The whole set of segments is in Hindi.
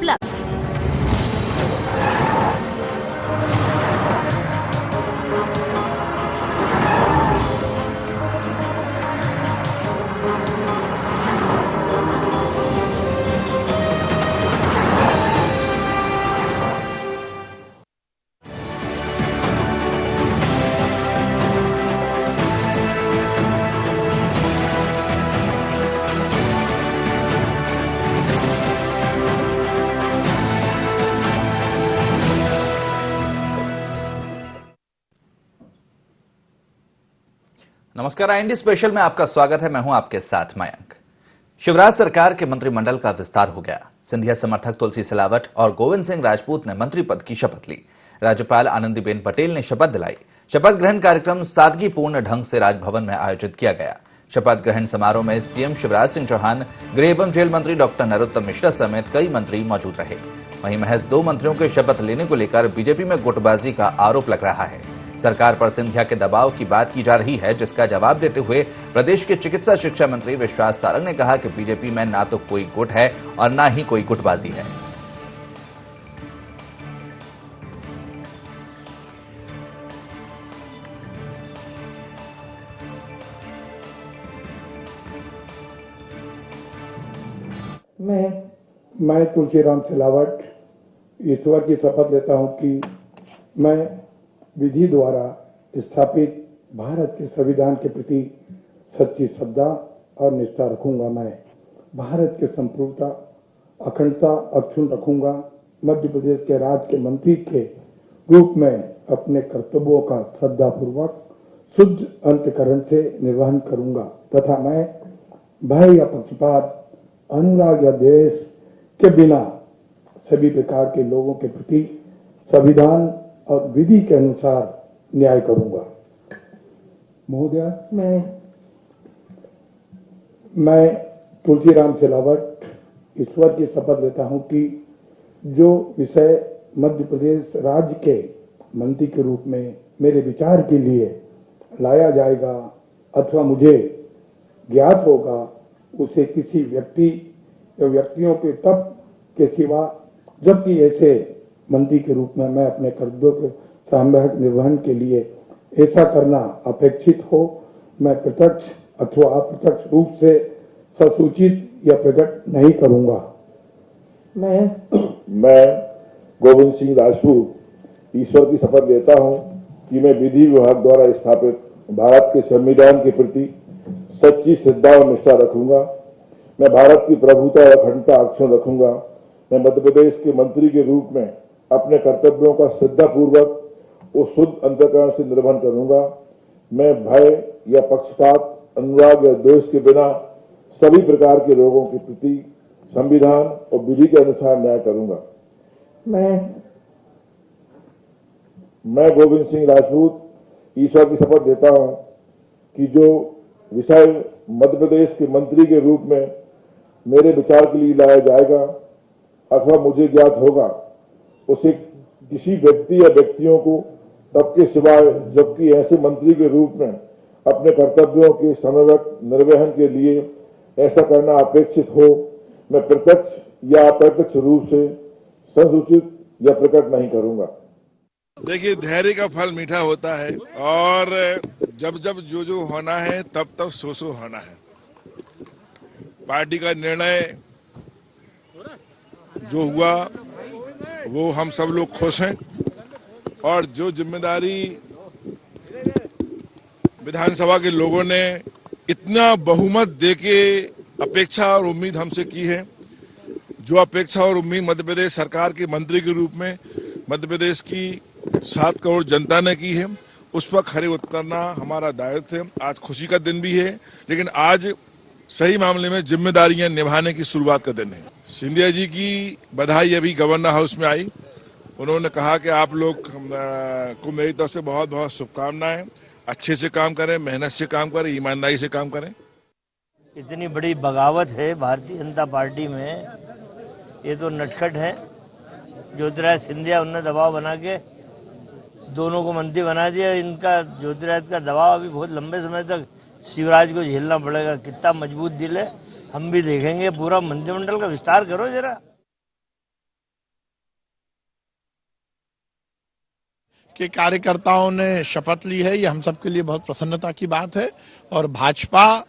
उपलब्ध। नमस्कार, IND स्पेशल में आपका स्वागत है। मैं हूं आपके साथ मयंक। शिवराज सरकार के मंत्रिमंडल का विस्तार हो गया। सिंधिया समर्थक तुलसी सिलावट और गोविंद सिंह राजपूत ने मंत्री पद की शपथ ली। राज्यपाल आनंदीबेन पटेल ने शपथ दिलाई। शपथ ग्रहण कार्यक्रम सादगीपूर्ण ढंग से राजभवन में आयोजित किया गया। शपथ ग्रहण समारोह में सीएम शिवराज सिंह चौहान, गृह एवं जेल मंत्री डॉक्टर नरोत्तम मिश्रा समेत कई मंत्री मौजूद रहे। वहीं महज 2 मंत्रियों के शपथ लेने को लेकर बीजेपी में गुटबाजी का आरोप लग रहा है। सरकार पर सिंधिया के दबाव की बात की जा रही है, जिसका जवाब देते हुए प्रदेश के चिकित्सा शिक्षा मंत्री विश्वास सारंग ने कहा कि बीजेपी में ना तो कोई गुट है और ना ही कोई गुटबाजी है। मैं तुलसीराम सिलावट ईश्वर की शपथ लेता हूं कि मैं विधि द्वारा स्थापित भारत के संविधान के प्रति सच्ची श्रद्धा और निष्ठा रखूंगा। मैं भारत की संप्रभुता, अखंडता अक्षुण्ण रखूंगा। मध्य प्रदेश के राज्य के मंत्री के रूप में अपने कर्तव्यों का श्रद्धापूर्वक शुद्ध अंतःकरण से निर्वहन करूंगा तथा मैं भय या पक्षपात, अनुराग या द्वेष के बिना सभी प्रकार के लोगों के प्रति संविधान और विधि के अनुसार न्याय करूंगा। महोदय, मैं तुलसीराम सिलावट ईश्वर की शपथ लेता हूं कि जो विषय मध्य प्रदेश राज्य के मंत्री के रूप में मेरे विचार के लिए लाया जाएगा अथवा मुझे ज्ञात होगा, उसे किसी व्यक्ति या व्यक्तियों के तब के सिवा, जबकि ऐसे मंत्री के रूप में मैं अपने कर्तव्यों के सामूहिक निर्वहन के लिए ऐसा करना अपेक्षित हो, मैं प्रत्यक्ष अथवा अप्रत्यक्ष रूप से ससूचित या प्रकट नहीं करूंगा। मैं गोविंद सिंह राजपूत ईश्वर की शपथ लेता हूं कि मैं विधि विभाग द्वारा स्थापित भारत के संविधान के प्रति सच्ची श्रद्धा और निष्ठा रखूंगा। मैं भारत की प्रभुता और अखंडता अक्षुण्ण रखूंगा। मैं मध्य प्रदेश के मंत्री के रूप में अपने कर्तव्यों का श्रद्धापूर्वक और शुद्ध अंतःकरण से निर्वहन करूंगा। मैं भय या पक्षपात, अनुराग या द्वेष के बिना सभी प्रकार के लोगों के प्रति संविधान और विधि के अनुसार न्याय करूंगा। मैं गोविंद सिंह राजपूत ईश्वर की शपथ लेता हूं कि जो विषय मध्य प्रदेश के मंत्री के रूप में मेरे विचार के लिए लाया जाएगा अथवा मुझे ज्ञात होगा, उसे किसी व्यक्ति या व्यक्तियों को तब के सिवाय, जबकि ऐसे मंत्री के रूप में अपने कर्तव्यों के समयवत निर्वहन के लिए ऐसा करना अपेक्षित हो, मैं प्रत्यक्ष या अप्रत्यक्ष रूप से संसूचित या प्रकट नहीं करूंगा। देखिए, धैर्य का फल मीठा होता है और जब जब जो होना है तब तब सो होना है। पार्टी का निर्णय जो हुआ वो हम सब लोग खुश हैं और जो जिम्मेदारी विधानसभा के लोगों ने इतना बहुमत देके अपेक्षा और उम्मीद हमसे की है, जो अपेक्षा और उम्मीद मध्य प्रदेश सरकार के मंत्री के रूप में मध्य प्रदेश की 7 करोड़ जनता ने की है, उस पर खरे उतरना हमारा दायित्व है। आज खुशी का दिन भी है, लेकिन आज सही मामले में जिम्मेदारियां निभाने की शुरुआत का दिन है। सिंधिया जी की बधाई अभी गवर्नर हाउस में आई। उन्होंने कहा कि आप लोग को मेरी तरफ से बहुत बहुत शुभकामनाएं। अच्छे से काम करें, मेहनत से काम करें, ईमानदारी से काम करें। इतनी बड़ी बगावत है भारतीय जनता पार्टी में, ये तो नटखट है। ज्योतिराज सिंधिया उनने दबाव बना के दोनों को मंत्री बना दिया। इनका ज्योतिराज का दबाव अभी बहुत लंबे समय तक शिवराज को झेलना पड़ेगा। कितना मजबूत दिल है हम भी देखेंगे। पूरा मंत्रिमंडल का विस्तार करो जरा। के कार्यकर्ताओं ने शपथ ली है, ये हम सबके लिए बहुत प्रसन्नता की बात है। और भाजपा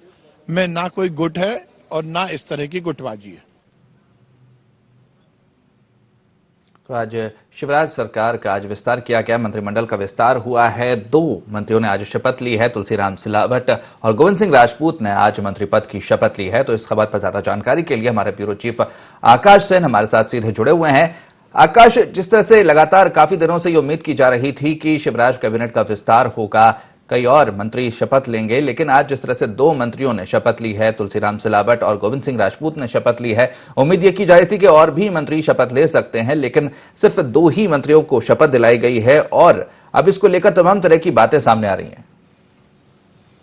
में ना कोई गुट है और ना इस तरह की गुटबाजी है। तो आज शिवराज सरकार का आज विस्तार किया गया, मंत्रिमंडल का विस्तार हुआ है। 2 मंत्रियों ने आज शपथ ली है, तुलसीराम सिलावट और गोविंद सिंह राजपूत ने आज मंत्री पद की शपथ ली है। तो इस खबर पर ज्यादा जानकारी के लिए हमारे ब्यूरो चीफ आकाश सेन हमारे साथ सीधे जुड़े हुए हैं। आकाश, जिस तरह से लगातार काफी दिनों से ये उम्मीद की जा रही थी कि शिवराज कैबिनेट का विस्तार होगा, कई और मंत्री शपथ लेंगे, लेकिन आज जिस तरह से 2 मंत्रियों ने शपथ ली है, तुलसीराम सिलावट और गोविंद सिंह राजपूत ने शपथ ली है, उम्मीद ये की जा रही थी कि और भी मंत्री शपथ ले सकते हैं, लेकिन सिर्फ 2 ही मंत्रियों को शपथ दिलाई गई है और अब इसको लेकर तमाम तरह की बातें सामने आ रही हैं।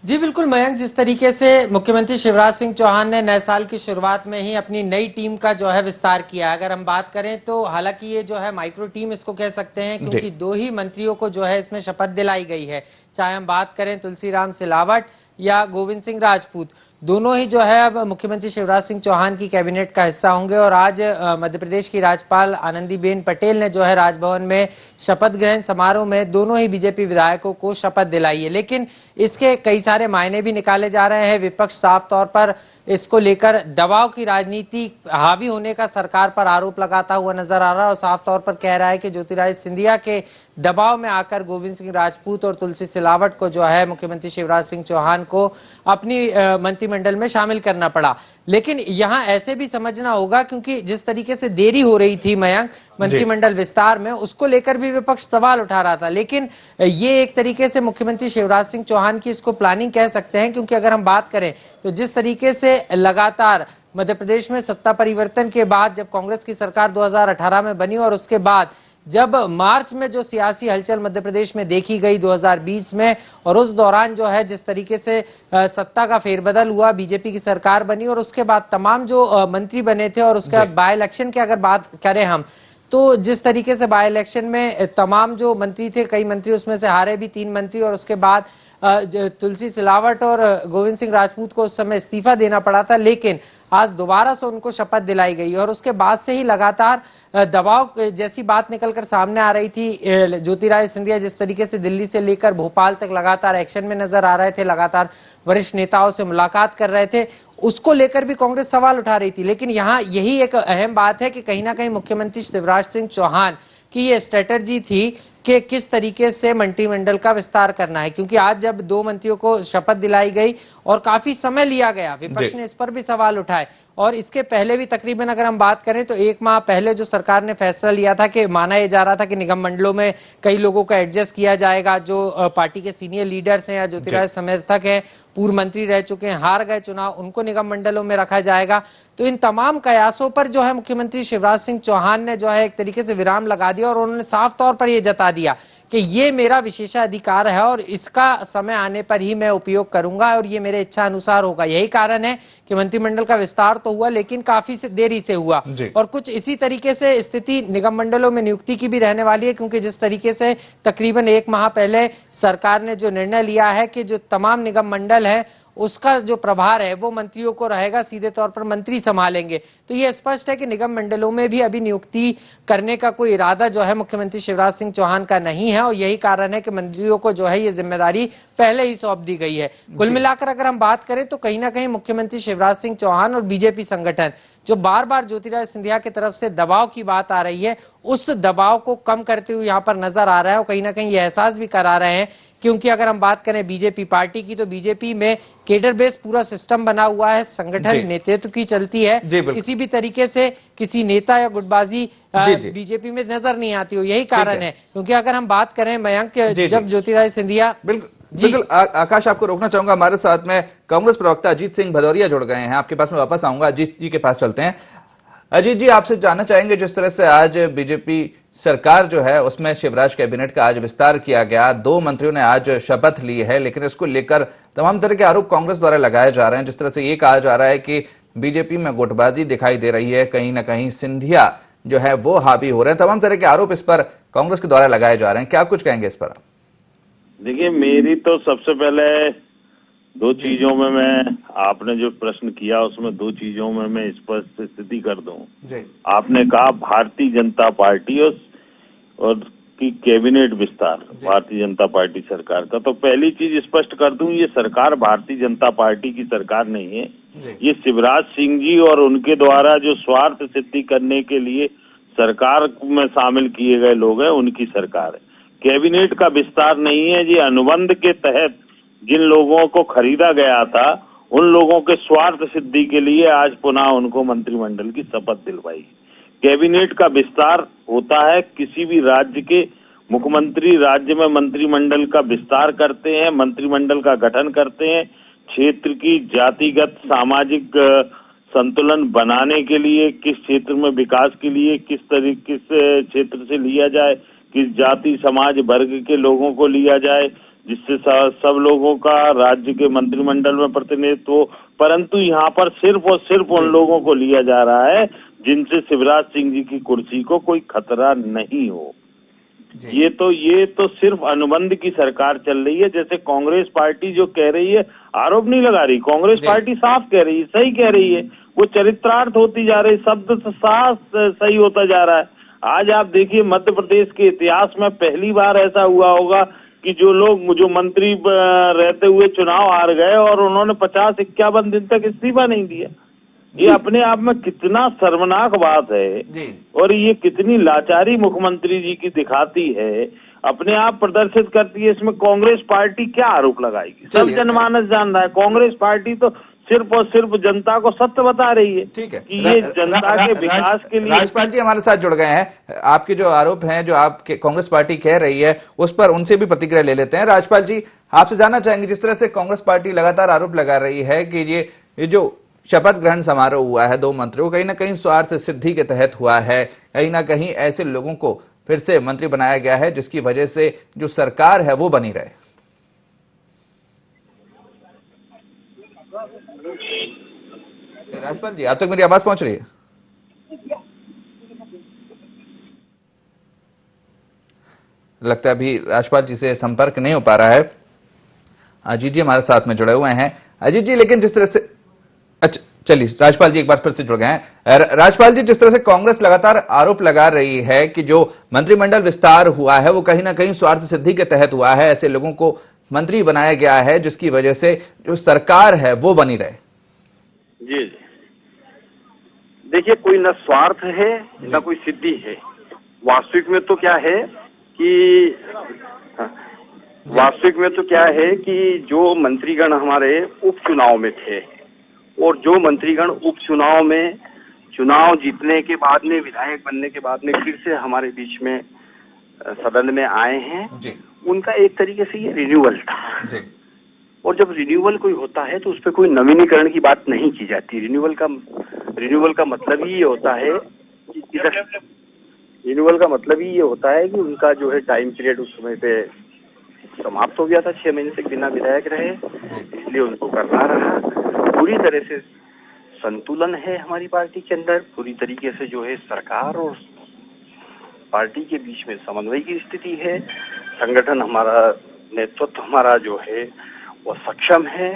जी बिल्कुल मयंक, जिस तरीके से मुख्यमंत्री शिवराज सिंह चौहान ने नए साल की शुरुआत में ही अपनी नई टीम का जो है विस्तार किया। अगर हम बात करें तो हालांकि ये जो है माइक्रो टीम इसको कह सकते हैं, क्योंकि 2 ही मंत्रियों को जो है इसमें शपथ दिलाई गई है। चाहे हम बात करें तुलसीराम सिलावट या गोविंद सिंह राजपूत, दोनों ही जो है अब मुख्यमंत्री शिवराज सिंह चौहान की कैबिनेट का हिस्सा होंगे। और आज मध्य प्रदेश की राज्यपाल आनंदीबेन पटेल ने जो है राजभवन में शपथ ग्रहण समारोह में दोनों ही बीजेपी विधायकों को शपथ दिलाई है। लेकिन इसके कई सारे मायने भी निकाले जा रहे हैं। विपक्ष साफ तौर पर इसको लेकर दबाव की राजनीति हावी होने का सरकार पर आरोप लगाता हुआ नजर आ रहा है और साफ तौर पर कह रहा है कि ज्योतिरादित्य सिंधिया के दबाव में आकर गोविंद सिंह राजपूत और तुलसी सिलावट को जो है मुख्यमंत्री शिवराज सिंह चौहान को अपनी मंत्रिमंडल में शामिल करना पड़ा। लेकिन यहाँ ऐसे भी समझना होगा, क्योंकि जिस तरीके से देरी हो रही थी मयंक मंत्रिमंडल विस्तार में, उसको लेकर भी विपक्ष सवाल उठा रहा था। लेकिन ये एक तरीके से मुख्यमंत्री शिवराज सिंह चौहान की इसको प्लानिंग कह सकते हैं, क्योंकि अगर हम बात करें तो जिस तरीके से लगातार मध्य प्रदेश में सत्ता परिवर्तन के बाद जब कांग्रेस की सरकार 2018 में बनी और उसके बाद जब मार्च में जो सियासी हलचल मध्य प्रदेश में देखी गई 2020 में, और उस दौरान जो है जिस तरीके से सत्ता का फेरबदल हुआ, बीजेपी की सरकार बनी और उसके बाद तमाम जो मंत्री बने थे और उसके बाद बाय इलेक्शन की अगर बात करें हम, तो जिस तरीके से बाय इलेक्शन में तमाम जो मंत्री थे, कई मंत्री उसमें से हारे भी 3 मंत्री, और उसके बाद तुलसी सिलावट और गोविंद सिंह राजपूत को उस समय इस्तीफा देना पड़ा था। लेकिन आज दोबारा से उनको शपथ दिलाई गई और उसके बाद से ही लगातार दबाव जैसी बात निकलकर सामने आ रही थी। ज्योतिरादित्य सिंधिया जिस तरीके से दिल्ली से लेकर भोपाल तक लगातार एक्शन में नजर आ रहे थे, लगातार वरिष्ठ नेताओं से मुलाकात कर रहे थे, उसको लेकर भी कांग्रेस सवाल उठा रही थी। लेकिन यहाँ यही एक अहम बात है कि कहीं ना कहीं मुख्यमंत्री शिवराज सिंह चौहान की ये स्ट्रेटजी थी कि किस तरीके से मंत्रिमंडल का विस्तार करना है, क्योंकि आज जब 2 मंत्रियों को शपथ दिलाई गई और काफी समय लिया गया, विपक्ष ने इस पर भी सवाल उठाए। और इसके पहले भी तकरीबन अगर हम बात करें तो 1 माह पहले जो सरकार ने फैसला लिया था कि माना यह जा रहा था कि निगम मंडलों में कई लोगों का एडजस्ट किया जाएगा, जो पार्टी के सीनियर लीडर्स हैं या ज्योतिरादित्य समर्थक हैं, पूर्व मंत्री रह चुके हैं, हार गए चुनाव, उनको निगम मंडलों में रखा जाएगा। तो इन तमाम कयासों पर जो है मुख्यमंत्री शिवराज सिंह चौहान ने जो है एक तरीके से विराम लगा दिया और उन्होंने साफ तौर पर यह जता दिया कि ये मेरा विशेषाधिकार है और इसका समय आने पर ही मैं उपयोग करूंगा और ये मेरे इच्छा अनुसार होगा। यही कारण है कि मंत्रिमंडल का विस्तार तो हुआ, लेकिन काफी देरी से हुआ। और कुछ इसी तरीके से स्थिति निगम मंडलों में नियुक्ति की भी रहने वाली है, क्योंकि जिस तरीके से तकरीबन 1 माह पहले सरकार ने जो निर्णय लिया है कि जो तमाम निगम मंडल है उसका जो प्रभार है वो मंत्रियों को रहेगा, सीधे तौर पर मंत्री संभालेंगे। तो ये स्पष्ट है कि निगम मंडलों में भी अभी नियुक्ति करने का कोई इरादा जो है मुख्यमंत्री शिवराज सिंह चौहान का नहीं है और यही कारण है कि मंत्रियों को जो है ये जिम्मेदारी पहले ही सौंप दी गई है। कुल मिलाकर अगर हम बात करें तो कहीं ना कहीं मुख्यमंत्री शिवराज सिंह चौहान और बीजेपी संगठन जो बार बार ज्योतिरादित्य सिंधिया की तरफ से दबाव की बात आ रही है, उस दबाव को कम करते हुए यहाँ पर नजर आ रहा है और कहीं ना कहीं ये एहसास भी करा रहे हैं। क्योंकि अगर हम बात करें बीजेपी पार्टी की, तो बीजेपी में केडर बेस पूरा सिस्टम बना हुआ है, संगठन नेतृत्व की चलती है, किसी भी तरीके से किसी नेता या गुटबाजी बीजेपी में नजर नहीं आती हो। यही कारण है, क्योंकि अगर हम बात करें मयंक, जब ज्योतिरादित्य सिंधिया बिल्कुल आकाश, आपको रोकना चाहूंगा, हमारे साथ में कांग्रेस प्रवक्ता अजीत सिंह भदौरिया जुड़ गए हैं। आपके पास में वापस आऊंगा, अजीत जी के पास चलते हैं। अजीत जी, आपसे जानना चाहेंगे, जिस तरह से आज बीजेपी सरकार जो है उसमें शिवराज कैबिनेट का आज विस्तार किया गया, 2 मंत्रियों ने आज शपथ ली है, लेकिन इसको लेकर तमाम तरह के आरोप कांग्रेस द्वारा लगाए जा रहे हैं। जिस तरह से ये कहा जा रहा है कि बीजेपी में गुटबाजी दिखाई दे रही है, कहीं ना कहीं सिंधिया जो है वो हावी हो रहे हैं, तमाम तरह के आरोप इस पर कांग्रेस के द्वारा लगाए जा रहे हैं। क्या कुछ कहेंगे इस पर? देखिए, मेरी तो सबसे पहले 2 चीजों में, मैं आपने जो प्रश्न किया उसमें 2 चीजों में मैं स्पष्ट स्थिति कर दूं। आपने कहा भारतीय जनता पार्टी और कि कैबिनेट विस्तार भारतीय जनता पार्टी सरकार का, तो पहली चीज स्पष्ट कर दूं, ये सरकार भारतीय जनता पार्टी की सरकार नहीं है। ये शिवराज सिंह जी और उनके द्वारा जो स्वार्थ सिद्धि करने के लिए सरकार में शामिल किए गए लोग हैं, उनकी सरकार है। कैबिनेट का विस्तार नहीं है। ये अनुबंध के तहत जिन लोगों को खरीदा गया था, उन लोगों के स्वार्थ सिद्धि के लिए आज पुनः उनको मंत्रिमंडल की शपथ दिलवाई। कैबिनेट का विस्तार होता है, किसी भी राज्य के मुख्यमंत्री राज्य में मंत्रिमंडल का विस्तार करते हैं, मंत्रिमंडल का गठन करते हैं, क्षेत्र की जातिगत सामाजिक संतुलन बनाने के लिए, किस क्षेत्र में विकास के लिए किस क्षेत्र से लिया जाए, किस जाति समाज वर्ग के लोगों को लिया जाए, जिससे सब लोगों का राज्य के मंत्रिमंडल में प्रतिनिधित्व हो। परंतु यहाँ पर सिर्फ और सिर्फ उन लोगों को लिया जा रहा है जिनसे शिवराज सिंह जी की कुर्सी को कोई खतरा नहीं हो। ये तो सिर्फ अनुबंध की सरकार चल रही है। जैसे कांग्रेस पार्टी जो कह रही है, आरोप नहीं लगा रही, कांग्रेस पार्टी साफ कह रही है, सही कह रही है, वो चरित्रार्थ होती जा रही, शब्द तो साफ सही होता जा रहा है। आज आप देखिए, मध्य प्रदेश के इतिहास में पहली बार ऐसा हुआ होगा कि जो मंत्री रहते हुए चुनाव हार गए और उन्होंने 50-51 दिन तक इस्तीफा नहीं दिया। ये अपने आप में कितना शर्मनाक बात है और ये कितनी लाचारी मुख्यमंत्री जी की दिखाती है, अपने आप प्रदर्शित करती है। इसमें कांग्रेस पार्टी क्या आरोप लगाएगी? सब जनमानस जान रहा है, कांग्रेस पार्टी तो सिर्फ और सिर्फ जनता को सत्य बता रही है। ठीक है कि ये जनता के विकास के लिए। राजपाल जी हमारे साथ जुड़ गए हैं। आपके जो आरोप हैं, जो आपके कांग्रेस पार्टी कह रही है, उस पर उनसे भी प्रतिक्रिया ले लेते हैं। राजपाल जी, आपसे जानना चाहेंगे, जिस तरह से कांग्रेस पार्टी लगातार आरोप लगा रही है कि ये जो शपथ ग्रहण समारोह हुआ है 2 मंत्रियों, कहीं ना कहीं स्वार्थ सिद्धि के तहत हुआ है, कहीं ना कहीं ऐसे लोगों को फिर से मंत्री बनाया गया है जिसकी वजह से जो सरकार है वो बनी रहे। राजपाल जी, आप तक मेरी आवाज पहुंच रही है? लगता है अभी राजपाल जी से संपर्क नहीं हो पा रहा है। अजीत जी हमारे साथ में जुड़े हुए हैं। अजीत जी, लेकिन जिस तरह से, अच्छा चलिए, राजपाल जी एक बार फिर से जुड़ गए हैं। राजपाल जी, जिस तरह से कांग्रेस लगातार आरोप लगा रही है कि जो मंत्रिमंडल विस्तार हुआ है वो कहीं ना कहीं स्वार्थ सिद्धि के तहत हुआ है, ऐसे लोगों को मंत्री बनाया गया है जिसकी वजह से जो सरकार है वो बनी रहे। जी देखिए, कोई न स्वार्थ है न कोई सिद्धि है। वास्तविक में तो क्या है कि जो मंत्रीगण हमारे उपचुनाव में थे और जो मंत्रीगण उपचुनाव में चुनाव जीतने के बाद में, विधायक बनने के बाद में फिर से हमारे बीच में सदन में आए हैं, उनका एक तरीके से ये रिन्यूअल था। और जब रिन्यूअल कोई होता है तो उस पर कोई नवीनीकरण की बात नहीं की जाती। रिन्यूअल का मतलब ही ये होता है कि उनका जो है टाइम पीरियड उस समय पे समाप्त हो गया था, 6 महीने तक बिना विधायक रहे, इसलिए उनको करना रहा। पूरी तरह से संतुलन है हमारी पार्टी के अंदर, पूरी तरीके से जो है सरकार और पार्टी के बीच में समन्वय की स्थिति है। संगठन हमारा, नेतृत्व हमारा जो है वो सक्षम है।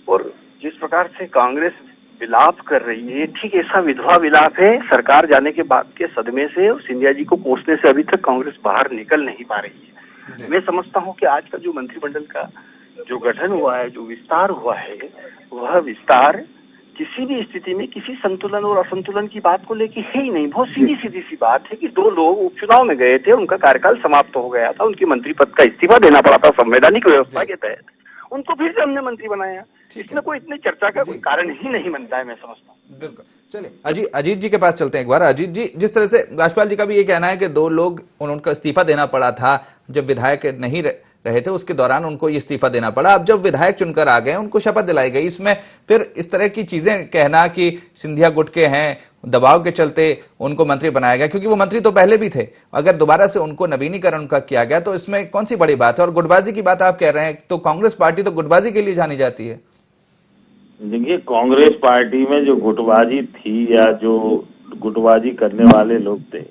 और जिस प्रकार से कांग्रेस विलाप कर रही है, ठीक ऐसा विधवा विलाप है सरकार जाने के बाद के सदमे से, और सिंधिया जी को कोसने से अभी तक कांग्रेस बाहर निकल नहीं पा रही है। मैं समझता हूं कि आज का जो मंत्रिमंडल का जो गठन हुआ है, जो विस्तार हुआ है, वह विस्तार किसी भी स्थिति में किसी संतुलन और असंतुलन की बात को लेके है ही नहीं। बहुत सीधी सी बात है कि 2 लोग उपचुनाव में गए थे, उनका कार्यकाल समाप्त हो गया था, उनकी मंत्री पद का इस्तीफा देना पड़ा था संवैधानिक व्यवस्था के तहत, उनको फिर से हमने मंत्री बनाया। इसमें कोई इतनी चर्चा का कोई कारण ही नहीं बनता है, मैं समझता हूँ। बिल्कुल। चलिए अजीत जी के पास चलते हैं एक बार। अजीत जी, जिस तरह से राजपाल जी का भी ये कहना है कि 2 लोग उनका इस्तीफा देना पड़ा था जब विधायक नहीं रहे थे, उसके दौरान उनको ये इस्तीफा देना पड़ा। अब जब विधायक चुनकर आ गए, उनको शपथ दिलाई गई, इसमें फिर इस तरह की चीजें कहना कि सिंधिया गुट के हैं, दबाव के चलते उनको मंत्री बनाया गया, क्योंकि वो मंत्री तो पहले भी थे, अगर दोबारा से उनको नवीनीकरण का किया गया तो इसमें कौन सी बड़ी बात है? और गुटबाजी की बात आप कह रहे हैं, तो कांग्रेस पार्टी तो गुटबाजी के लिए जानी जाती है। देखिए, कांग्रेस पार्टी में जो गुटबाजी थी या जो गुटबाजी करने वाले लोग थे,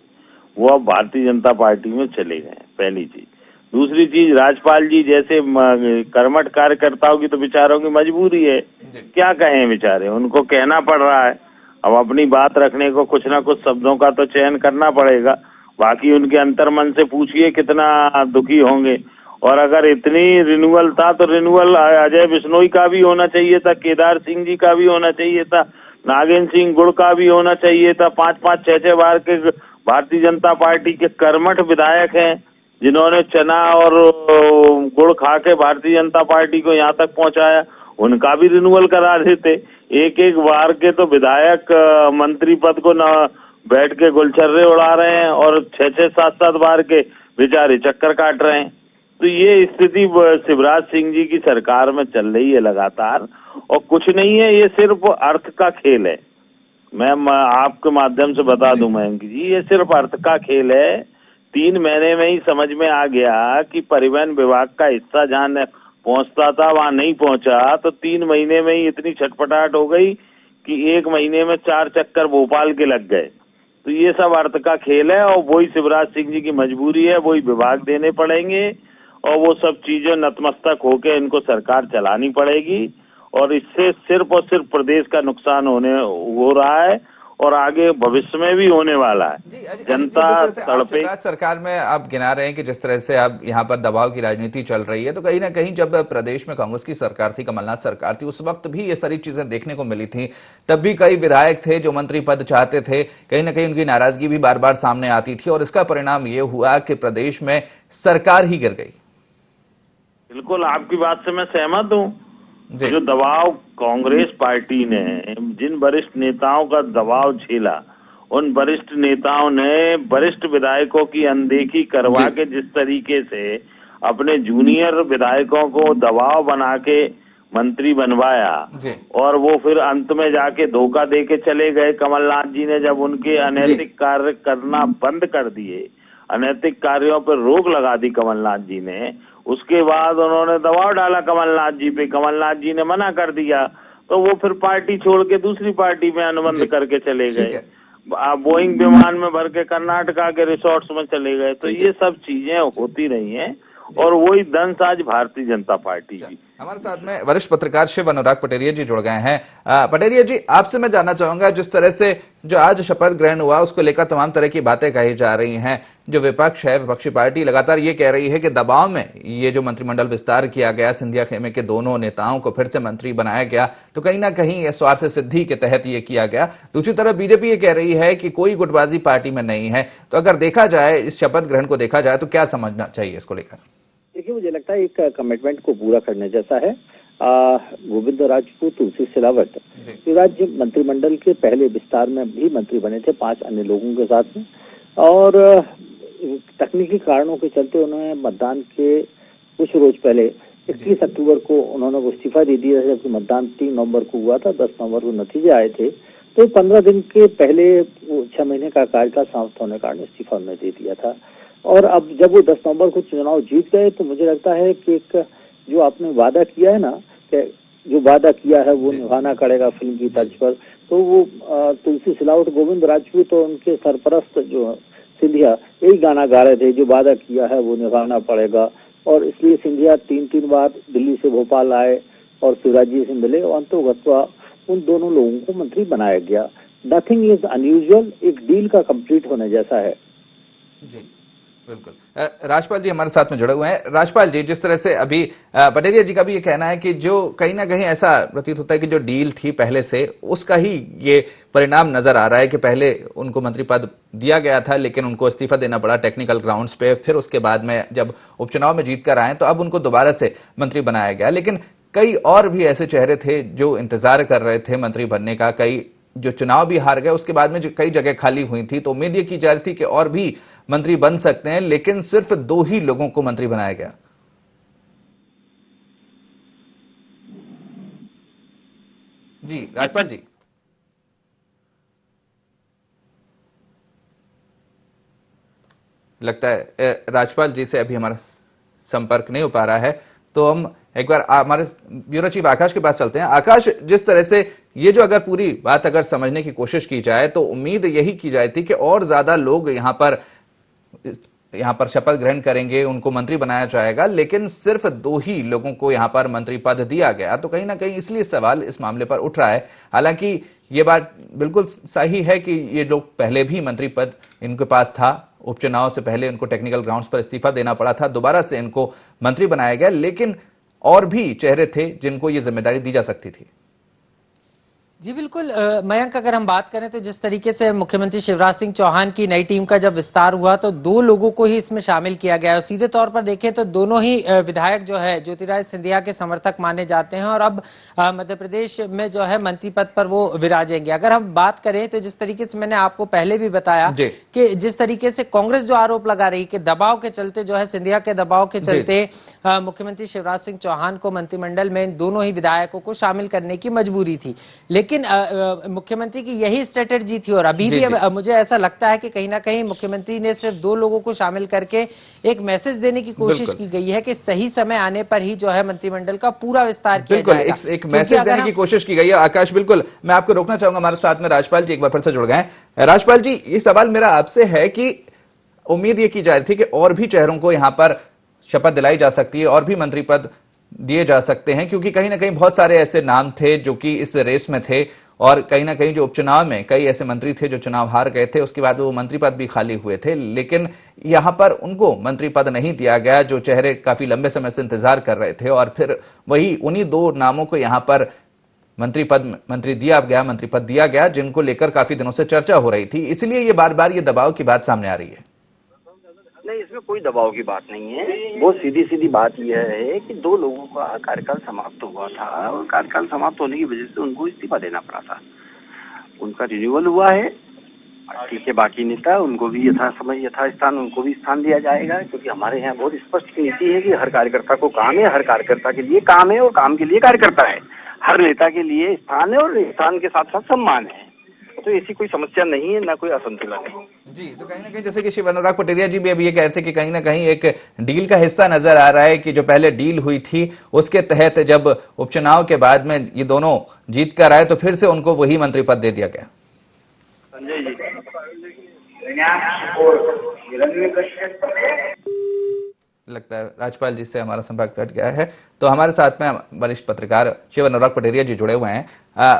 वो अब भारतीय जनता पार्टी में चले गए, पहली चीज। दूसरी चीज, राजपाल जी जैसे कर्मठ कार्यकर्ताओं की तो बेचारों की मजबूरी है, क्या कहें बेचारे, उनको कहना पड़ रहा है। अब अपनी बात रखने को कुछ ना कुछ शब्दों का तो चयन करना पड़ेगा। बाकी उनके अंतर्मन से पूछिए कितना दुखी होंगे। और अगर इतनी रिन्यूअल था तो रिन्यूअल अजय बिश्नोई का भी होना चाहिए था, केदार सिंह जी का भी होना चाहिए था, नागेंद्र सिंह गुड़ का भी होना चाहिए था। 5-5, 6-6 बार के भारतीय जनता पार्टी के कर्मठ विधायक हैं जिन्होंने चना और गुड़ खा के भारतीय जनता पार्टी को यहाँ तक पहुंचाया, उनका भी रिन्यूअल करा देते। एक बार के तो विधायक मंत्री पद को न बैठ के गुलछर्रे उड़ा रहे हैं और 6-6, 7-7 बार के बेचारे चक्कर काट रहे हैं। तो ये स्थिति शिवराज सिंह जी की सरकार में चल रही है लगातार, और कुछ नहीं है, ये सिर्फ अर्थ का खेल है। मैं आपके माध्यम से बता दूं मयंक जी, ये सिर्फ अर्थ का खेल है। 3 महीने में ही समझ में आ गया कि परिवहन विभाग का हिस्सा जहाँ पहुंचता था वहां नहीं पहुंचा, तो 3 महीने में ही इतनी छटपटाहट हो गई कि 1 महीने में 4 चक्कर भोपाल के लग गए। तो ये सब अर्थ का खेल है, और वही शिवराज सिंह जी की मजबूरी है, वही विभाग देने पड़ेंगे, और वो सब चीजें नतमस्तक होके इनको सरकार चलानी पड़ेगी। और इससे सिर्फ और सिर्फ प्रदेश का नुकसान हो रहा है, और आगे भविष्य में भी होने वाला है। जनता तड़पे। सरकार में आप गिना रहे हैं कि जिस तरह से अब यहाँ पर दबाव की राजनीति चल रही है, तो कहीं ना कहीं जब प्रदेश में कांग्रेस की सरकार थी, कमलनाथ सरकार थी, उस वक्त भी ये सारी चीजें देखने को मिली थी। तब भी कई विधायक थे जो मंत्री पद चाहते थे, कहीं ना कहीं उनकी नाराजगी भी बार बार सामने आती थी, और इसका परिणाम ये हुआ कि प्रदेश में सरकार ही गिर गई। बिल्कुल, आपकी बात से मैं सहमत हूँ। जो दबाव कांग्रेस पार्टी ने, जिन वरिष्ठ नेताओं का दबाव झेला, उन वरिष्ठ नेताओं ने वरिष्ठ विधायकों की अनदेखी करवा के जिस तरीके से अपने जूनियर विधायकों को दबाव बना के मंत्री बनवाया, और वो फिर अंत में जाके धोखा दे के चले गए कमलनाथ जी ने, जब उनके अनैतिक कार्य करना बंद कर दिए, अनैतिक कार्यों पर रोक लगा दी कमलनाथ जी ने। उसके बाद उन्होंने दबाव डाला कमलनाथ जी पे, कमलनाथ जी ने मना कर दिया, तो वो फिर पार्टी छोड़ के दूसरी पार्टी में अनुबंध करके चले गए, बोइंग विमान में भर के कर्नाटका के रिसोर्ट्स में चले गए। तो ये सब चीजें होती रही हैं, और वही दंश आज भारतीय जनता पार्टी की। हमारे साथ में वरिष्ठ पत्रकार शिव अनुराग पटेरिया जी जुड़ गए हैं। पटेरिया जी, आपसे मैं जानना चाहूंगा, जिस तरह से जो आज शपथ ग्रहण हुआ उसको लेकर तमाम तरह की बातें कही जा रही हैं। जो विपक्ष है, विपक्षी पार्टी लगातार ये कह रही है कि दबाव में ये जो मंत्रिमंडल विस्तार किया गया, सिंधिया खेमे के दोनों नेताओं को फिर से मंत्री बनाया गया, तो कहीं ना कहीं ये स्वार्थ सिद्धि के तहत ये किया गया। दूसरी तरफ बीजेपी ये कह रही है कि कोई गुटबाजी पार्टी में नहीं है। तो अगर देखा जाए, इस शपथ ग्रहण को देखा जाए, तो क्या समझना चाहिए इसको लेकर? देखिए, मुझे लगता है एक कमिटमेंट को पूरा करने जैसा है। गोविंद राजपूत, तुलसी सिलावट राज्य मंत्रिमंडल के पहले विस्तार में भी मंत्री बने थे 5 अन्य लोगों के साथ में, और तकनीकी कारणों के चलते उन्होंने मतदान के कुछ रोज पहले 21 अक्टूबर को उन्होंने इस्तीफा दे दिया, जबकि मतदान 3 नवंबर को हुआ था, 10 नवंबर को नतीजे आए थे। तो 15 दिन के पहले 6 महीने का कार्यकाल समाप्त होने के कारण इस्तीफा उन्होंने दे दिया था। और अब जब वो 10 नवंबर को चुनाव जीत गए, तो मुझे लगता है कि एक जो आपने वादा किया है ना, कि जो वादा किया है वो निभाना पड़ेगा फिल्म की तर्ज पर, तो वो तुलसी सिलावट, गोविंद राजपूत और उनके सरपरस्त जो सिंधिया यही गाना गा रहे थे, जो वादा किया है वो निभाना पड़ेगा। और इसलिए सिंधिया 3 बार दिल्ली से भोपाल आए और शिवराज जी से मिले, और अंतोगत्वा उन दोनों लोगों को मंत्री बनाया गया। नथिंग इज अनयूजुअल, एक डील का कंप्लीट होने जैसा है। जी बिल्कुल। राजपाल जी हमारे साथ में जुड़े हुए हैं। राजपाल जी, जिस तरह से अभी पटेरिया जी का भी ये कहना है कि जो कहीं ना कहीं ऐसा प्रतीत होता है कि जो डील थी पहले से, उसका ही ये परिणाम नजर आ रहा है कि पहले उनको मंत्री पद दिया गया था, लेकिन उनको इस्तीफा देना पड़ा टेक्निकल ग्राउंड्स पे। फिर उसके बाद में जब उपचुनाव में जीत कर आए, तो अब उनको दोबारा से मंत्री बनाया गया। लेकिन कई और भी ऐसे चेहरे थे जो इंतजार कर रहे थे मंत्री बनने का, कई जो चुनाव भी हार गए, उसके बाद में जो कई जगह खाली हुई थी, तो उम्मीद ये की जा रही थी कि और भी मंत्री बन सकते हैं, लेकिन सिर्फ 2 ही लोगों को मंत्री बनाया गया। जी राजपाल जी, लगता है राजपाल जी से अभी हमारा संपर्क नहीं हो पा रहा है, तो हम एक बार हमारे ब्यूरो चीफ आकाश के पास चलते हैं। आकाश, जिस तरह से ये जो अगर पूरी बात अगर समझने की कोशिश की जाए, तो उम्मीद यही की जाती थी कि और ज्यादा लोग यहाँ पर शपथ ग्रहण करेंगे, उनको मंत्री बनाया जाएगा, लेकिन सिर्फ 2 ही लोगों को यहाँ पर मंत्री पद दिया गया। तो कहीं ना कहीं इसलिए सवाल इस मामले पर उठ रहा है। हालांकि ये बात बिल्कुल सही है कि ये लोग पहले भी मंत्री पद इनके पास था, उपचुनाव से पहले इनको टेक्निकल ग्राउंड्स पर इस्तीफा देना पड़ा था, दोबारा से इनको मंत्री बनाया गया, लेकिन और भी चेहरे थे जिनको ये जिम्मेदारी दी जा सकती थी। जी बिल्कुल मयंक, अगर हम बात करें तो जिस तरीके से मुख्यमंत्री शिवराज सिंह चौहान की नई टीम का जब विस्तार हुआ तो 2 लोगों को ही इसमें शामिल किया गया है। सीधे तौर पर देखें तो दोनों ही विधायक जो है ज्योतिरादित्य सिंधिया के समर्थक माने जाते हैं और अब मध्य प्रदेश में जो है मंत्री पद पर वो विराजेंगे। अगर हम बात करें तो जिस तरीके से मैंने आपको पहले भी बताया कि जिस तरीके से कांग्रेस जो आरोप लगा रही कि दबाव के चलते जो है, सिंधिया के दबाव के चलते मुख्यमंत्री शिवराज सिंह चौहान को मंत्रिमंडल में दोनों ही विधायकों को शामिल करने की मजबूरी थी, लेकिन मुख्यमंत्री की यही स्ट्रेटेजी थी और अभी भी मुझे ऐसा लगता है कि कहीं ना कहीं मुख्यमंत्री ने सिर्फ 2 लोगों को शामिल करके एक मैसेज देने की कोशिश की गई है कि सही समय आने पर ही जो है मंत्रिमंडल का पूरा विस्तार किया जाएगा। एक मैसेज देने की कोशिश की गई है। आकाश, बिल्कुल मैं आपको रोकना चाहूंगा, हमारे साथ में राजपाल जी एक बार फिर से जुड़ गए हैं। राजपाल जी, ये सवाल मेरा आपसे है कि उम्मीद ये की जा रही थी कि और भी चेहरों को यहां पर शपथ दिलाई जा सकती है और भी मंत्री पद दिए जा सकते हैं, क्योंकि कहीं ना कहीं बहुत सारे ऐसे नाम थे जो कि इस रेस में थे और कहीं ना कहीं जो उपचुनाव में कई ऐसे मंत्री थे जो चुनाव हार गए थे, उसके बाद वो मंत्री पद भी खाली हुए थे, लेकिन यहां पर उनको मंत्री पद नहीं दिया गया जो चेहरे काफी लंबे समय से इंतजार कर रहे थे। और फिर वही उन्हीं 2 नामों को यहां पर मंत्री पद दिया गया जिनको लेकर काफी दिनों से चर्चा हो रही थी। इसलिए ये बार बार ये दबाव की बात सामने आ रही है। नहीं, इसमें कोई दबाव की बात नहीं है। वो सीधी बात यह है कि 2 लोगों का कार्यकाल समाप्त हुआ था और कार्यकाल समाप्त होने की वजह से उनको इस्तीफा देना पड़ा था। उनका रिन्यूअल हुआ है, ठीक है, बाकी नेता उनको भी यथा समय यथा स्थान उनको भी स्थान दिया जाएगा, क्योंकि हमारे यहाँ बहुत स्पष्ट नीति है कि हर कार्यकर्ता को काम है, हर कार्यकर्ता के लिए काम है और काम के लिए कार्यकर्ता है। हर नेता के लिए स्थान है और स्थान के साथ साथ सम्मान है, तो ऐसी कोई समस्या नहीं है, ना कोई असंतुलन है। जी, तो कहीं ना कहीं जैसे कि शिव अनुराग पटेरिया जी भी अभी ये कह रहे थे कि कहीं ना कहीं एक डील का हिस्सा नजर आ रहा है कि जो पहले डील हुई थी उसके तहत जब उपचुनाव के बाद में ये दोनों जीत कर आए तो फिर से उनको वही मंत्री पद दे दिया गया। संजय जी, लगता है राजपाल जी से हमारा संपर्क कट गया है, तो हमारे साथ में वरिष्ठ पत्रकार शिव अनुराग पटेरिया जी जुड़े हुए हैं।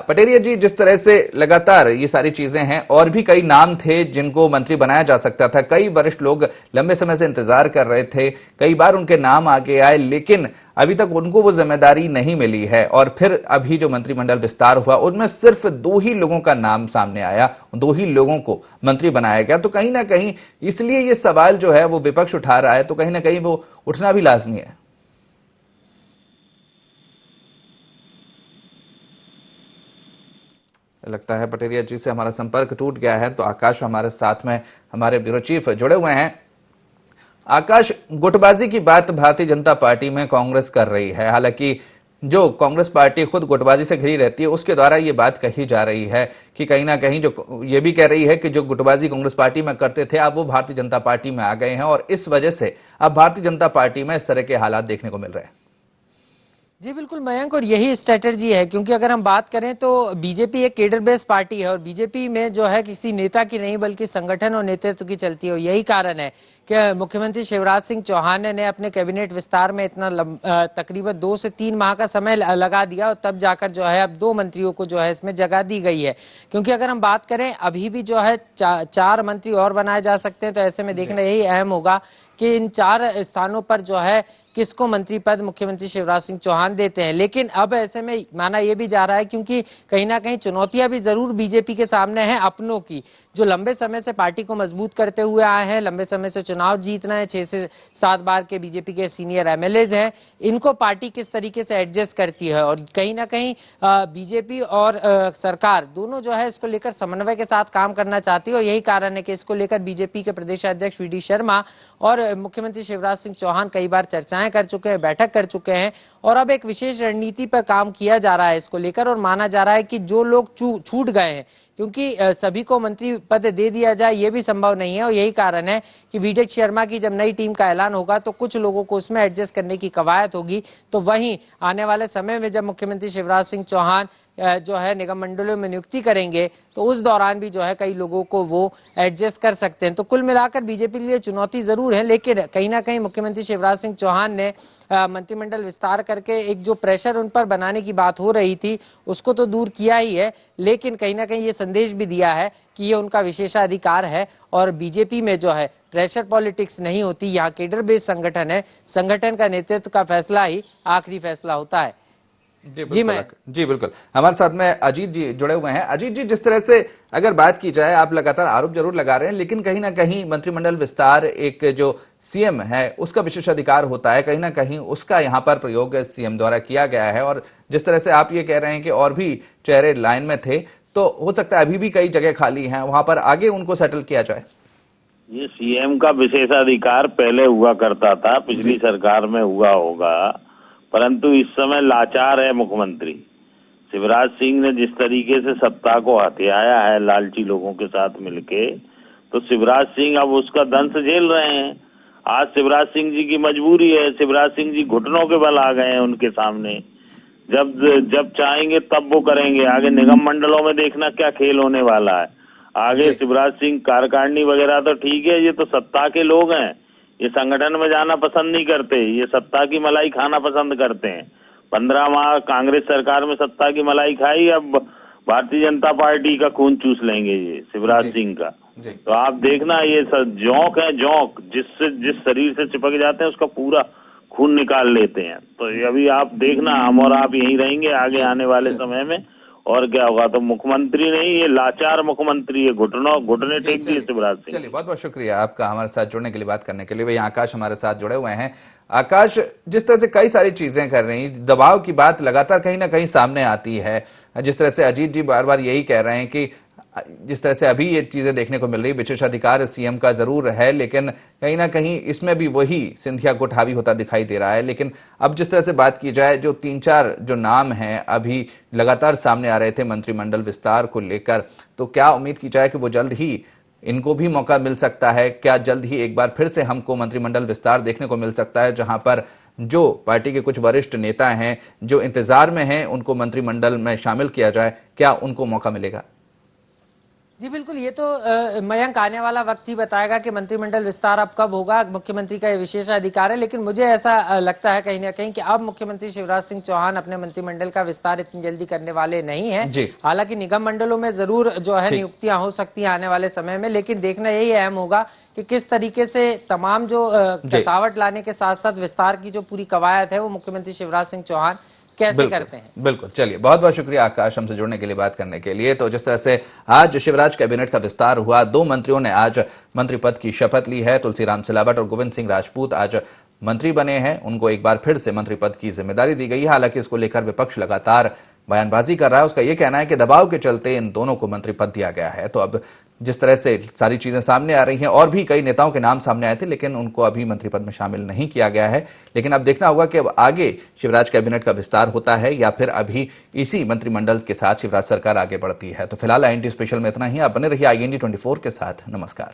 पटेरिया जी, जिस तरह से लगातार ये सारी चीजें हैं और भी कई नाम थे जिनको मंत्री बनाया जा सकता था, कई वरिष्ठ लोग लंबे समय से इंतजार कर रहे थे, कई बार उनके नाम आगे आए, लेकिन अभी तक उनको वो जिम्मेदारी नहीं मिली है। और फिर अभी जो मंत्रिमंडल विस्तार हुआ उनमें सिर्फ 2 ही लोगों का नाम सामने आया, 2 ही लोगों को मंत्री बनाया गया। तो कहीं ना कहीं इसलिए ये सवाल जो है वो विपक्ष उठा रहा है, तो कहीं ना कहीं वो उठना भी लाजमी है। लगता है पटेरिया जी से हमारा संपर्क टूट गया है, तो आकाश हमारे साथ में हमारे ब्यूरो चीफ जुड़े हुए हैं। आकाश, गुटबाजी की बात भारतीय जनता पार्टी में कांग्रेस कर रही है, हालांकि जो कांग्रेस पार्टी खुद गुटबाजी से घिरी रहती है उसके द्वारा ये बात कही जा रही है कि कहीं ना कहीं जो ये भी कह रही है कि जो गुटबाजी कांग्रेस पार्टी में करते थे अब वो भारतीय जनता पार्टी में आ गए हैं और इस वजह से अब भारतीय जनता पार्टी में इस तरह के हालात देखने को मिल रहे हैं। जी बिल्कुल मयंक, और यही स्ट्रेटजी है, क्योंकि अगर हम बात करें तो बीजेपी एक केडर बेस्ड पार्टी है और बीजेपी में जो है किसी नेता की नहीं बल्कि संगठन और नेतृत्व की चलती है। यही कारण है कि मुख्यमंत्री शिवराज सिंह चौहान ने अपने कैबिनेट विस्तार में इतना तकरीबन 2 से 3 माह का समय लगा दिया और तब जाकर जो है अब 2 मंत्रियों को जो है इसमें जगह दी गई है। क्योंकि अगर हम बात करें अभी भी जो है 4 मंत्री और बनाए जा सकते हैं, तो ऐसे में देखना यही अहम होगा कि इन 4 स्थानों पर जो है किसको मंत्री पद मुख्यमंत्री शिवराज सिंह चौहान देते हैं। लेकिन अब ऐसे में माना यह भी जा रहा है, क्योंकि कहीं ना कहीं चुनौतियां भी जरूर बीजेपी के सामने हैं अपनों की, जो लंबे समय से पार्टी को मजबूत करते हुए आए हैं, लंबे समय से चुनाव जीतना है, 6 से 7 बार के बीजेपी के सीनियर एमएलएज हैं, इनको पार्टी किस तरीके से एडजस्ट करती है। और कहीं ना कहीं बीजेपी और सरकार दोनों जो है इसको लेकर समन्वय के साथ काम करना चाहती है और यही कारण है कि इसको लेकर बीजेपी के प्रदेश अध्यक्ष वी डी शर्मा और मुख्यमंत्री शिवराज सिंह चौहान कई बार चर्चाएं कर चुके हैं, बैठक कर चुके हैं और अब एक विशेष रणनीति पर काम किया जा रहा है इसको लेकर। और माना जा रहा है कि जो लोग छूट गए हैं, क्योंकि सभी को मंत्री पद दे दिया जाए ये भी संभव नहीं है और यही कारण है कि वी डी शर्मा की जब नई टीम का ऐलान होगा तो कुछ लोगों को उसमें एडजस्ट करने की कवायद होगी। तो वहीं आने वाले समय में जब मुख्यमंत्री शिवराज सिंह चौहान जो है निगम मंडलों में नियुक्ति करेंगे तो उस दौरान भी जो है कई लोगों को वो एडजस्ट कर सकते हैं। तो कुल मिलाकर बीजेपी के लिए चुनौती जरूर है, लेकिन कहीं ना कहीं मुख्यमंत्री शिवराज सिंह चौहान ने मंत्रिमंडल विस्तार करके एक जो प्रेशर उन पर बनाने की बात हो रही थी उसको तो दूर किया ही है, लेकिन कहीं ना कहीं ये संदेश भी दिया है कि ये उनका विशेषाधिकार है और बीजेपी में जो है प्रेशर पॉलिटिक्स नहीं होती। यहाँ केडर बेस्ड संगठन है, संगठन का नेतृत्व का फैसला ही आखिरी फैसला होता है। जी बिल्कुल। हमारे साथ में अजीत जी जुड़े हुए हैं। अजीत जी, जिस तरह से अगर बात की जाए, आप लगातार आरोप जरूर लगा रहे हैं, लेकिन कहीं ना कहीं मंत्रिमंडल विस्तार एक जो सीएम है उसका विशेषाधिकार होता है, कहीं ना कहीं उसका यहाँ पर प्रयोग सीएम द्वारा किया गया है। और जिस तरह से आप ये कह रहे हैं कि और भी चेहरे लाइन में थे, तो हो सकता है अभी भी कई जगह खाली हैं, वहां पर आगे उनको सेटल किया जाए। ये सीएम का विशेषाधिकार पहले हुआ करता था, पिछली सरकार में हुआ होगा, परंतु इस समय लाचार है मुख्यमंत्री शिवराज सिंह ने। जिस तरीके से सत्ता को हथियाया है लालची लोगों के साथ मिलके, तो शिवराज सिंह अब उसका दंश झेल रहे हैं। आज शिवराज सिंह जी की मजबूरी है, शिवराज सिंह जी घुटनों के बल आ गए हैं उनके सामने। जब चाहेंगे तब वो करेंगे। आगे निगम मंडलों में देखना क्या खेल होने वाला है। आगे शिवराज सिंह कार्यकारिणी वगैरह तो ठीक है, ये तो सत्ता के लोग हैं, ये संगठन में जाना पसंद नहीं करते, ये सत्ता की मलाई खाना पसंद करते हैं। 15 माह कांग्रेस सरकार में सत्ता की मलाई खाई, अब भारतीय जनता पार्टी का खून चूस लेंगे ये शिवराज सिंह का। तो आप देखना, ये जोंक है, जोंक जिस शरीर से चिपक जाते हैं उसका पूरा खून निकाल लेते हैं। तो अभी आप देखना, हम और आप यहीं रहेंगे आगे आने वाले समय में, और क्या होगा। तो मुख्यमंत्री नहीं, ये लाचार मुख्यमंत्री है, घुटने टेक दिए शिवराज सिंह। चलिए, बहुत बहुत शुक्रिया आपका हमारे साथ जुड़ने के लिए, बात करने के लिए। वही आकाश हमारे साथ जुड़े हुए हैं। आकाश, जिस तरह से कई सारी चीजें कर रही, दबाव की बात लगातार कहीं ना कहीं सामने आती है, जिस तरह से अजीत जी बार बार यही कह रहे हैं कि जिस तरह से अभी ये चीजें देखने को मिल रही, विशेषाधिकार सीएम का जरूर है, लेकिन कहीं ना कहीं इसमें भी वही सिंधिया गुट हावी होता दिखाई दे रहा है। लेकिन अब जिस तरह से बात की जाए, जो 3-4 जो नाम हैं अभी लगातार सामने आ रहे थे मंत्रिमंडल विस्तार को लेकर, तो क्या उम्मीद की जाए कि वो जल्द ही इनको भी मौका मिल सकता है? क्या जल्द ही एक बार फिर से हमको मंत्रिमंडल विस्तार देखने को मिल सकता है, जहां पर जो पार्टी के कुछ वरिष्ठ नेता हैं जो इंतजार में हैं उनको मंत्रिमंडल में शामिल किया जाए? क्या उनको मौका मिलेगा? जी बिल्कुल, ये तो मयंक आने वाला वक्त ही बताएगा कि मंत्रिमंडल विस्तार अब कब होगा। मुख्यमंत्री का ये विशेषाधिकार है, लेकिन मुझे ऐसा लगता है कहीं ना कहीं कि अब मुख्यमंत्री शिवराज सिंह चौहान अपने मंत्रिमंडल का विस्तार इतनी जल्दी करने वाले नहीं हैं। हालांकि निगम मंडलों में जरूर जो है नियुक्तियां हो सकती हैं आने वाले समय में, लेकिन देखना यही अहम होगा कि किस तरीके से तमाम जो कसावट लाने के साथ साथ विस्तार की जो पूरी कवायद है वो मुख्यमंत्री शिवराज सिंह चौहान कैसे करते हैं। बिल्कुल, चलिए, बहुत बहुत शुक्रिया आकाश हमसे जुड़ने के लिए, बात करने के लिए। तो जिस तरह से आज शिवराज कैबिनेट का विस्तार हुआ, 2 मंत्रियों ने आज मंत्री पद की शपथ ली है। तुलसीराम सिलावट और गोविंद सिंह राजपूत आज मंत्री बने हैं, उनको एक बार फिर से मंत्री पद की जिम्मेदारी दी गई है। हालांकि इसको लेकर विपक्ष लगातार बयानबाजी कर रहा है। उसका यह कहना है कि दबाव के चलते इन दोनों को मंत्री पद दिया गया है। तो अब जिस तरह से सारी चीजें सामने आ रही हैं, और भी कई नेताओं के नाम सामने आए थे, लेकिन उनको अभी मंत्री पद में शामिल नहीं किया गया है। लेकिन अब देखना होगा कि अब आगे शिवराज कैबिनेट का विस्तार होता है या फिर अभी इसी मंत्रिमंडल के साथ शिवराज सरकार आगे बढ़ती है। तो फिलहाल IND स्पेशल में इतना ही। आप बने रहिए IND 24 के साथ। नमस्कार।